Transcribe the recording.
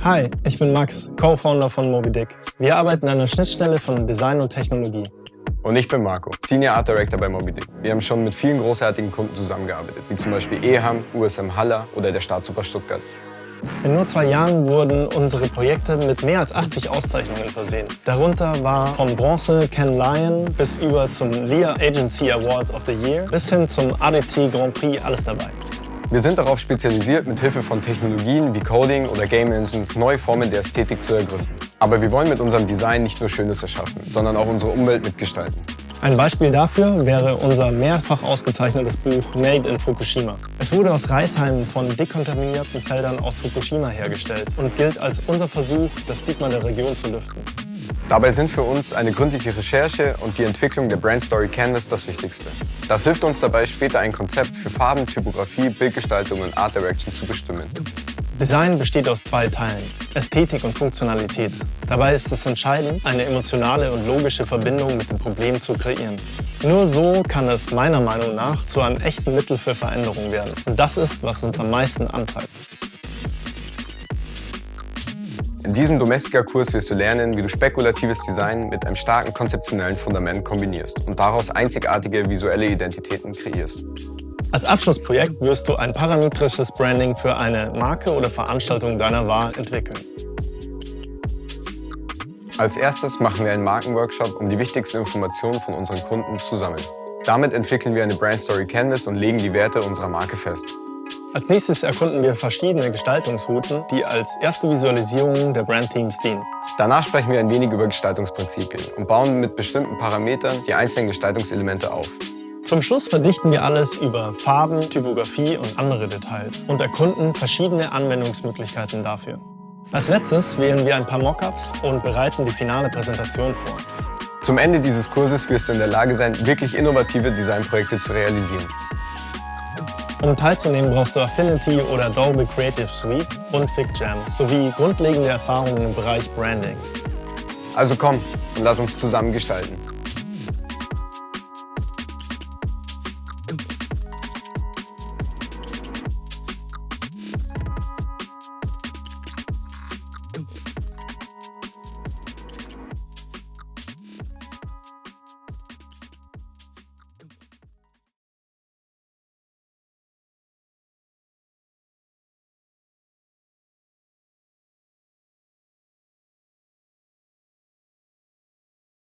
Hi, ich bin Max, Co-Founder von Moby Dick. Wir arbeiten an der Schnittstelle von Design und Technologie. Und ich bin Marco, Senior Art Director bei Moby Dick. Wir haben schon mit vielen großartigen Kunden zusammengearbeitet, wie zum Beispiel EHAM, USM Haller oder der Staatsoper Stuttgart. In nur 2 Jahren wurden unsere Projekte mit mehr als 80 Auszeichnungen versehen. Darunter war vom Bronze Ken Lion bis über zum LIA Agency Award of the Year bis hin zum ADC Grand Prix alles dabei. Wir sind darauf spezialisiert, mit Hilfe von Technologien wie Coding oder Game Engines neue Formen der Ästhetik zu ergründen. Aber wir wollen mit unserem Design nicht nur Schönes erschaffen, sondern auch unsere Umwelt mitgestalten. Ein Beispiel dafür wäre unser mehrfach ausgezeichnetes Buch Made in Fukushima. Es wurde aus Reishalmen von dekontaminierten Feldern aus Fukushima hergestellt und gilt als unser Versuch, das Stigma der Region zu lüften. Dabei sind für uns eine gründliche Recherche und die Entwicklung der Brand Story Canvas das Wichtigste. Das hilft uns dabei, später ein Konzept für Farben, Typografie, Bildgestaltung und Art Direction zu bestimmen. Design besteht aus 2 Teilen, Ästhetik und Funktionalität. Dabei ist es entscheidend, eine emotionale und logische Verbindung mit dem Problem zu kreieren. Nur so kann es meiner Meinung nach zu einem echten Mittel für Veränderung werden. Und das ist, was uns am meisten antreibt. In diesem Domestika-Kurs wirst du lernen, wie du spekulatives Design mit einem starken konzeptionellen Fundament kombinierst und daraus einzigartige visuelle Identitäten kreierst. Als Abschlussprojekt wirst du ein parametrisches Branding für eine Marke oder Veranstaltung deiner Wahl entwickeln. Als erstes machen wir einen Markenworkshop, um die wichtigsten Informationen von unseren Kunden zu sammeln. Damit entwickeln wir eine Brand Story Canvas und legen die Werte unserer Marke fest. Als nächstes erkunden wir verschiedene Gestaltungsrouten, die als erste Visualisierung der Brandthemes dienen. Danach sprechen wir ein wenig über Gestaltungsprinzipien und bauen mit bestimmten Parametern die einzelnen Gestaltungselemente auf. Zum Schluss verdichten wir alles über Farben, Typografie und andere Details und erkunden verschiedene Anwendungsmöglichkeiten dafür. Als letztes wählen wir ein paar Mockups und bereiten die finale Präsentation vor. Zum Ende dieses Kurses wirst du in der Lage sein, wirklich innovative Designprojekte zu realisieren. Um teilzunehmen, brauchst du Affinity oder Adobe Creative Suite und FigJam sowie grundlegende Erfahrungen im Bereich Branding. Also komm und lass uns zusammen gestalten.